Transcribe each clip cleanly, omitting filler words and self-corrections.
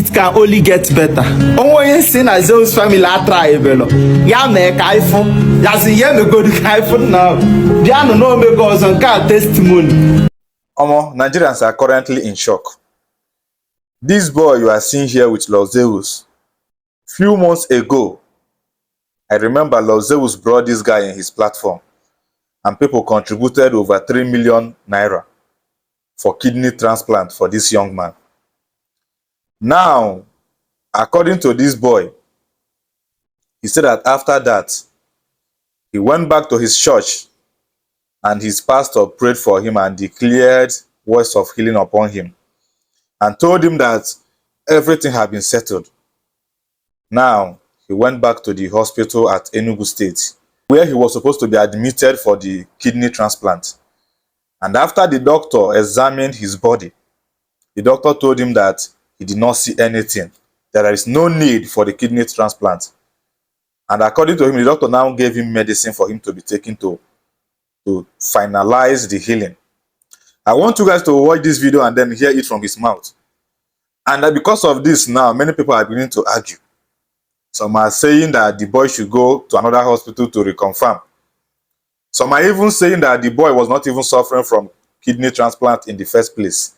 it can only get better. Only sin as Zeus family try belo. Ya make iPhone. Ya see ya me go to iPhone now. Ya no me go on car testimony. Nigerians are currently in shock. This boy you are seeing here with Lord Zeus, few months ago, I remember Lord Zeus brought this guy in his platform and people contributed over 3 million naira for kidney transplant for this young man. Now, according to this boy, he said that after that, he went back to his church and his pastor prayed for him and declared words of healing upon him and told him that everything had been settled. Now, he went back to the hospital at Enugu State, where he was supposed to be admitted for the kidney transplant. And after the doctor examined his body, the doctor told him that he did not see anything, that there is no need for the kidney transplant. And according to him, the doctor now gave him medicine for him to be taken to finalize the healing. I want you guys to watch this video and then hear it from his mouth. And because of this now, many people are beginning to argue. Some are saying that the boy should go to another hospital to reconfirm. Some are even saying that the boy was not even suffering from kidney transplant in the first place.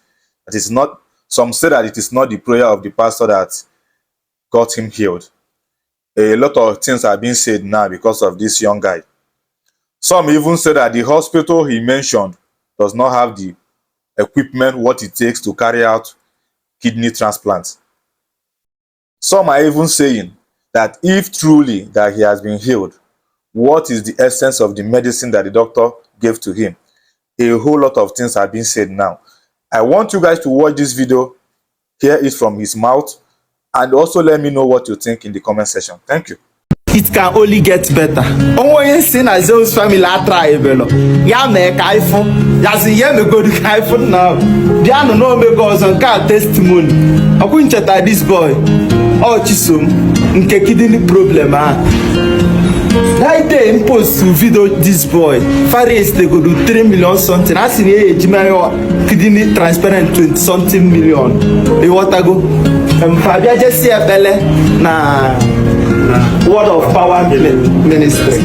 That is not. Some say that it is not the prayer of the pastor that got him healed. A lot of things are being said now because of this young guy. Some even say that the hospital he mentioned does not have the equipment, what it takes to carry out kidney transplants. Some are even saying that if truly that he has been healed, what is the essence of the medicine that the doctor gave to him? A whole lot of things are being said now. I want you guys to watch this video, hear it from his mouth, and also let me know what you think in the comment section. Thank you. It can only get better. Only sin as Zeus family try belo. Ya make iPhone. Ya see ya me go to iPhone now. Ya no me go on car testimony. I couldn't chat this boy. Oh chisum. Nke kidney problem that day impose to video this boy. Faris they go do 3 million something. I seen here kidney transparent 20 something million. The water go. Fabia just see a belle na word of power ministry.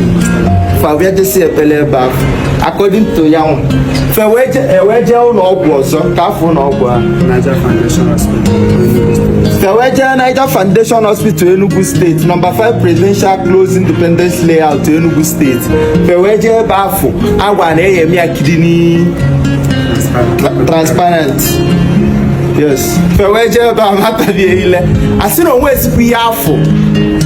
Fabia just see a belle back. According to young. Feweje no ogwo so kafu no ogwo. Niger Foundation Hospital. Feweje Niger Foundation Hospital Enugu State. Number 5 Presidential Close Independence Layout Enugu State. Feweje bafu agwa na eyemi kidney transparent. Yes. Feweje ba mata bi ile. Asino onwezi ku yafo.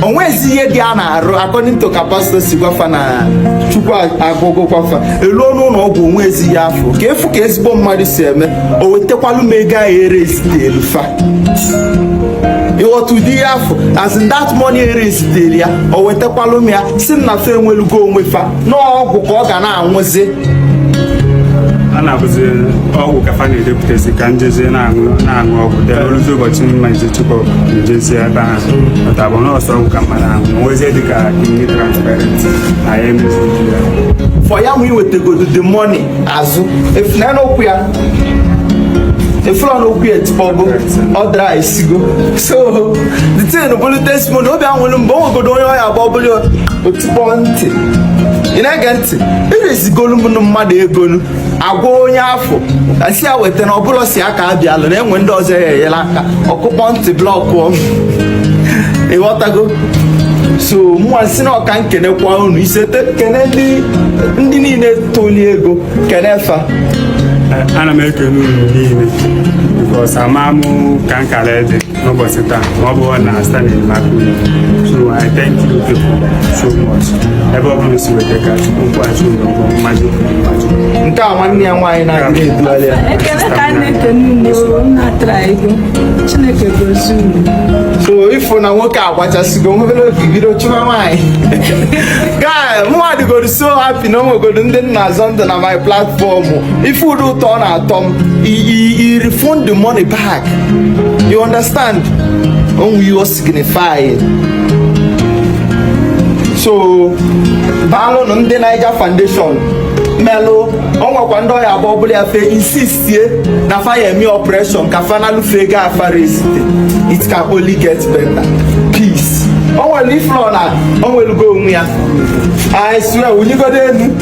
Onwezi ye dia na aru according to capacity gwafa na chukwu agogo gwafa. Elo no no ogwo onwezi yafo. Ka efu ka ezigbo mmadu si eme. O wetekwalu mega erase elu fa. To the afọ as in that money erase del ya. O wetekwalu me ya sin na fe enwelugo onwe fa. No ogwu ka ọ ga na anwuzi. Ana buzi ọgwụ ka fa na-edepụtazi ka njezi na-aṅụ ọgwụ dị oluzi ụbọchị mma iji chukwu njezi ebe ahụ ọta bụ nọọsụ ọgwụ ka mmadụ ahụ nwezie dịka kidney transparent na ya emezighị ya for ya nwe iwetegodo the money azụ efuna n'okwu ya efuna n'okwu ya tipogo ọ dara esigo so the thing bụrụ testimony obi anwụrụ mgbe o nwegodo onye ọya agba ọbụla otipo ntị ị na-ege ntị eresigolu mmadụ egolu agwa onye afọ asi ya weta na ọbụla si aka abịalụ na enwe ndị ọzọ ya enyela aka ọkụkpọ ntị blọkụ ịghọtago so mụnwa si na ọka nkenekwa unu isete kene ndị niile toli ego kenefa ana m ekene unu niile because amamụ ka nkara ede n'ụbọchị taa ma ọ bụrụ na sta na-enyemaka unu so I thank you people so much ebe ọ bụla si weta ka chukwu mkwachi unu ọgwụ mmadụ nke a nwanne ya nwaanyị na-adịghị edugharị ya ekele ka na-ekene unu na-atara ego Chineke gozie unu so ifo na nwoke agbachasigo nwere oge bido chụma nwaanyị guy mmadụ go so happy na onwegodo ndị nna azọ ndụ na my platform ife ụdị ụtọ ọ na-atọ m i refund the money back you understand onwe you signify so baalụ ndị Niger Foundation melụ onwekwa ndị ọya bụ ọbụla ya fe insistie na fire eme operation ka final fe ga afara esite. It can only get better. Peace. Onwere iflo na onwelugo onwe ya. I swear unyigodo enu.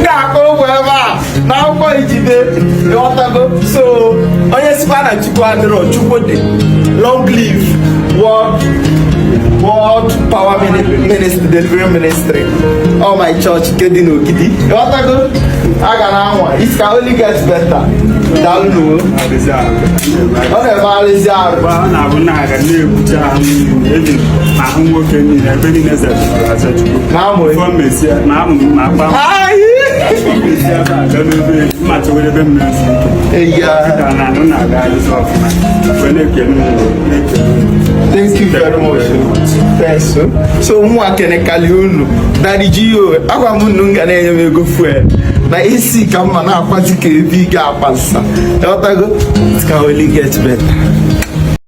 Ga-akọ ụgwọ ebe a na akwụkwọ ijide ịghọtago. So onye sikwa na Chukwu adịrọ, Chukwu dị. Long live World Power Ministry, Delivery Ministry. Oh my church, Kedi no Kidi. Ịghọtago? Aga na anwa. It can only get better. Daalụ n'uwe. Ọ na-eme alịzi arụ. Ọ na-abụ na aga na-ebucha eji ahụ nwoke niile ebe niile zebụrụ aza Chukwu. Fọ mesia na amụ ma agba. Mesia ba aga n'ebe mma chọwere ebe m na-esi ike. Ka na anụ na-aga alịzi ọfụma. Mgbe na-ekele Thank you very much. Thanks. So mwa kene kali unu. Daddy Gio, agwa m nnu nga na-enye m ego fuel. Na isi ka mma na-akwazi ka ebi ga-akpasa. It can only get better.